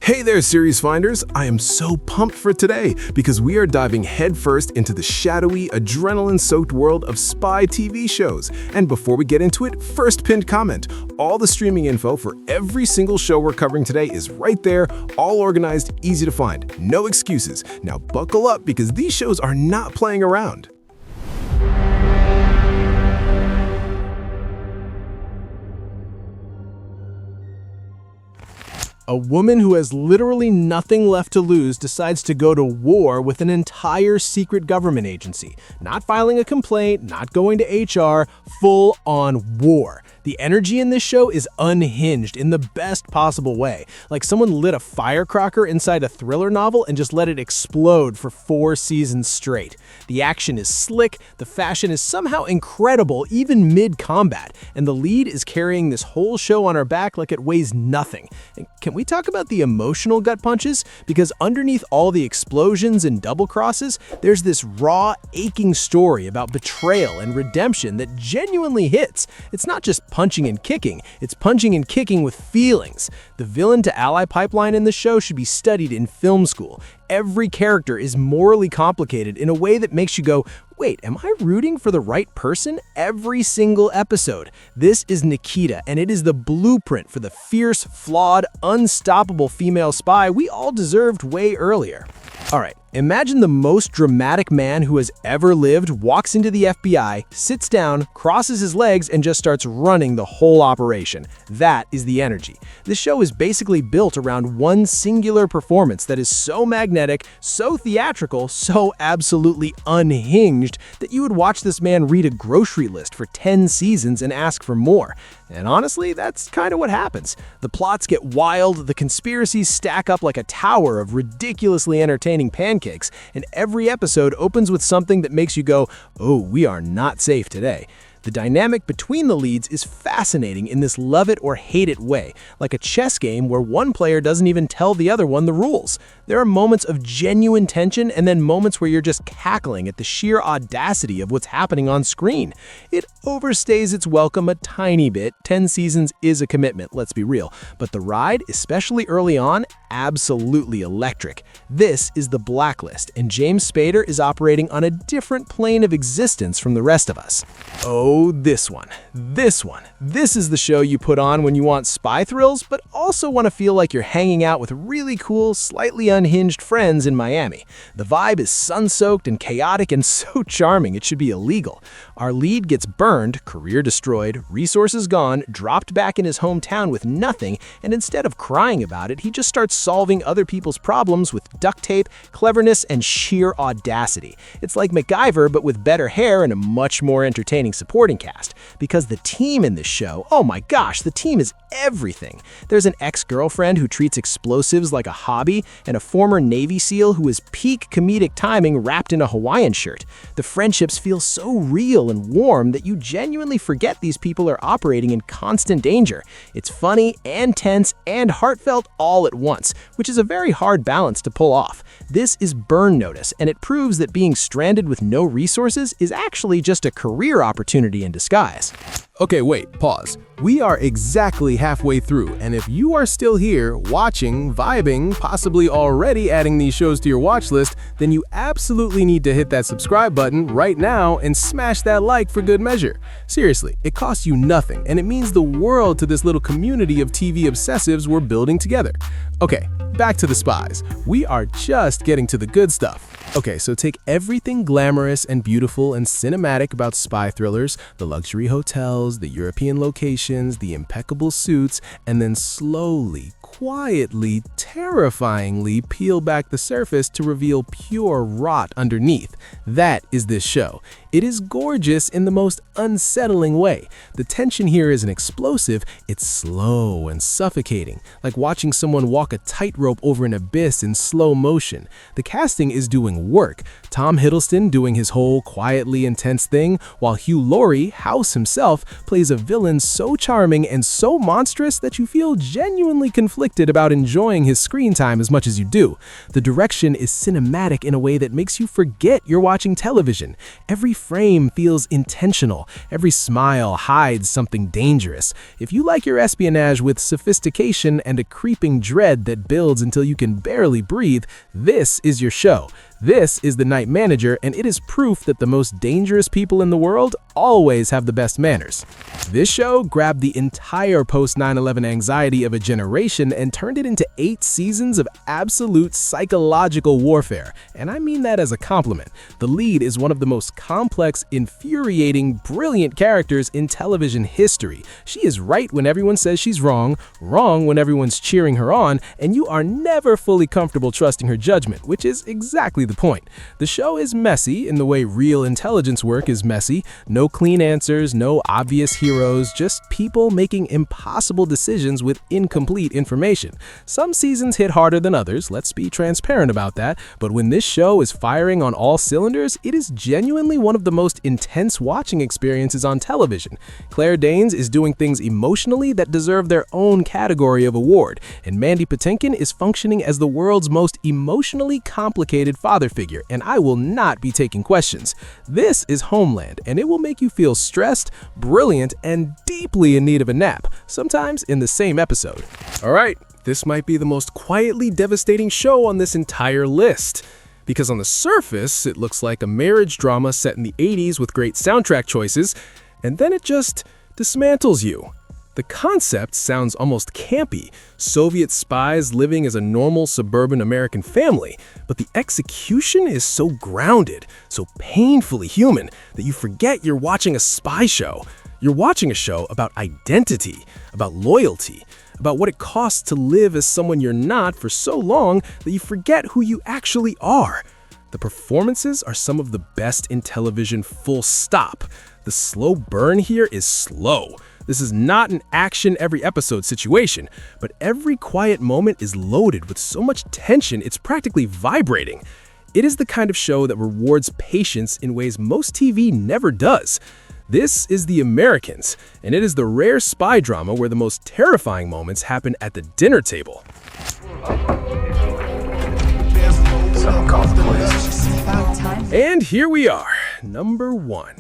Hey there, series finders! I am so pumped for today because we are diving headfirst into the shadowy, adrenaline-soaked world of spy TV shows. And before we get into it, first pinned comment. All the streaming info for every single show we're covering today is right there, all organized, easy to find. No excuses. Now buckle up because these shows are not playing around. A woman who has literally nothing left to lose decides to go to war with an entire secret government agency. Not filing a complaint, not going to HR, full-on war. The energy in this show is unhinged in the best possible way. Like someone lit a firecracker inside a thriller novel and just let it explode for 4 seasons straight. The action is slick, the fashion is somehow incredible even mid-combat, and the lead is carrying this whole show on her back like it weighs nothing. And can we talk about the emotional gut punches? Because underneath all the explosions and double crosses, there's this raw, aching story about betrayal and redemption that genuinely hits. It's not just punching and kicking, it's punching and kicking with feelings. The villain to ally pipeline in the show should be studied in film school. Every character is morally complicated in a way that makes you go, wait, am I rooting for the right person every single episode? This is Nikita, and it is the blueprint for the fierce, flawed, unstoppable female spy we all deserved way earlier. All right, imagine the most dramatic man who has ever lived walks into the FBI, sits down, crosses his legs, and just starts running the whole operation. That is the energy. This show is basically built around one singular performance that is so magnetic, so theatrical, so absolutely unhinged that you would watch this man read a grocery list for 10 seasons and ask for more. And honestly, that's kind of what happens. The plots get wild, the conspiracies stack up like a tower of ridiculously entertaining pancakes, and every episode opens with something that makes you go, oh, we are not safe today. The dynamic between the leads is fascinating in this love it or hate it way, like a chess game where one player doesn't even tell the other one the rules. There are moments of genuine tension and then moments where you're just cackling at the sheer audacity of what's happening on screen. It overstays its welcome a tiny bit. 10 seasons is a commitment, let's be real. But the ride, especially early on, absolutely electric. This is the Blacklist, and James Spader is operating on a different plane of existence from the rest of us. Oh, this one. This is the show you put on when you want spy thrills, but also want to feel like you're hanging out with really cool, slightly unhinged friends in Miami. The vibe is sun-soaked and chaotic and so charming it should be illegal. Our lead gets burned, career destroyed, resources gone, dropped back in his hometown with nothing, and instead of crying about it, he just starts solving other people's problems with duct tape, cleverness, and sheer audacity. It's like MacGyver, but with better hair and a much more entertaining supporting cast. Because the team in this show, oh my gosh, the team is everything. There's an ex-girlfriend who treats explosives like a hobby, and a former Navy SEAL who is peak comedic timing wrapped in a Hawaiian shirt. The friendships feel so real and warm that you genuinely forget these people are operating in constant danger. It's funny and tense and heartfelt all at once, which is a very hard balance to pull off. This is Burn Notice, and it proves that being stranded with no resources is actually just a career opportunity in disguise. Okay, wait, pause. We are exactly halfway through, and if you are still here, watching, vibing, possibly already adding these shows to your watch list, then you absolutely need to hit that subscribe button right now and smash that like for good measure. Seriously, it costs you nothing, and it means the world to this little community of TV obsessives we're building together. Okay, back to the spies. We are just getting to the good stuff. Okay, so take everything glamorous and beautiful and cinematic about spy thrillers, the luxury hotels, the European locations, the impeccable suits, and then slowly, quietly, terrifyingly peel back the surface to reveal pure rot underneath. That is this show. It is gorgeous in the most unsettling way. The tension here isn't explosive, it's slow and suffocating, like watching someone walk a tightrope over an abyss in slow motion. The casting is doing work. Tom Hiddleston doing his whole quietly intense thing, while Hugh Laurie, House himself, plays a villain so charming and so monstrous that you feel genuinely conflicted about enjoying his screen time as much as you do. The direction is cinematic in a way that makes you forget you're watching television. Every frame feels intentional. Every smile hides something dangerous. If you like your espionage with sophistication and a creeping dread that builds until you can barely breathe, this is your show. This is The Night Manager, and it is proof that the most dangerous people in the world always have the best manners. This show grabbed the entire post-9/11 anxiety of a generation and turned it into 8 seasons of absolute psychological warfare, and I mean that as a compliment. The lead is one of the most complex, infuriating, brilliant characters in television history. She is right when everyone says she's wrong, wrong when everyone's cheering her on, and you are never fully comfortable trusting her judgment, which is exactly the point. The show is messy in the way real intelligence work is messy. No clean answers, no obvious heroes, just people making impossible decisions with incomplete information. Some seasons hit harder than others, let's be transparent about that, but when this show is firing on all cylinders, it is genuinely one of the most intense watching experiences on television. Claire Danes is doing things emotionally that deserve their own category of award, and Mandy Patinkin is functioning as the world's most emotionally complicated father figure, and I will not be taking questions. This is Homeland, and it will make you feel stressed, brilliant, and deeply in need of a nap, sometimes in the same episode. All right, this might be the most quietly devastating show on this entire list. Because on the surface, it looks like a marriage drama set in the 80s with great soundtrack choices, and then it just dismantles you. The concept sounds almost campy, Soviet spies living as a normal suburban American family, but the execution is so grounded, so painfully human, that you forget you're watching a spy show. You're watching a show about identity, about loyalty, about what it costs to live as someone you're not for so long that you forget who you actually are. The performances are some of the best in television, full stop. The slow burn here is slow. This is not an action every episode situation, but every quiet moment is loaded with so much tension it's practically vibrating. It is the kind of show that rewards patience in ways most TV never does. This is The Americans, and it is the rare spy drama where the most terrifying moments happen at the dinner table. And here we are, number 1.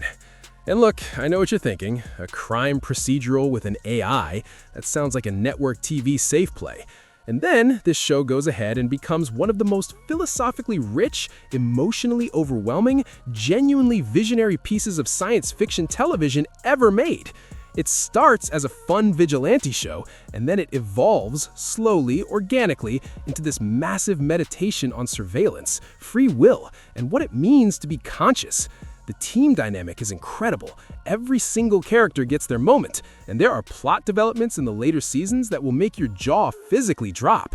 And look, I know what you're thinking, a crime procedural with an AI, that sounds like a network TV safe play. And then this show goes ahead and becomes one of the most philosophically rich, emotionally overwhelming, genuinely visionary pieces of science fiction television ever made. It starts as a fun vigilante show, and then it evolves slowly, organically, into this massive meditation on surveillance, free will, and what it means to be conscious. The team dynamic is incredible. Every single character gets their moment, and there are plot developments in the later seasons that will make your jaw physically drop.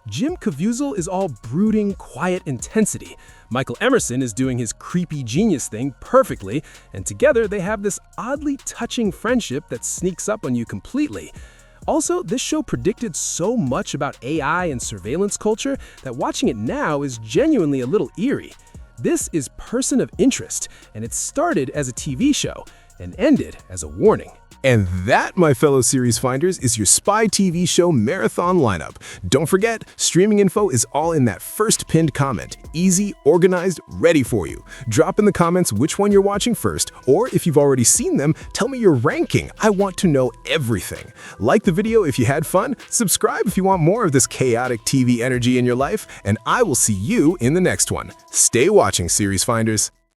Jim Caviezel is all brooding, quiet intensity. Michael Emerson is doing his creepy genius thing perfectly, and together they have this oddly touching friendship that sneaks up on you completely. Also, this show predicted so much about AI and surveillance culture that watching it now is genuinely a little eerie. This is Person of Interest, and it started as a TV show and ended as a warning. And that, my fellow series finders, is your spy TV show marathon lineup. Don't forget, streaming info is all in that first pinned comment. Easy, organized, ready for you. Drop in the comments which one you're watching first, or if you've already seen them, tell me your ranking. I want to know everything. Like the video if you had fun, subscribe if you want more of this chaotic TV energy in your life, and I will see you in the next one. Stay watching, series finders.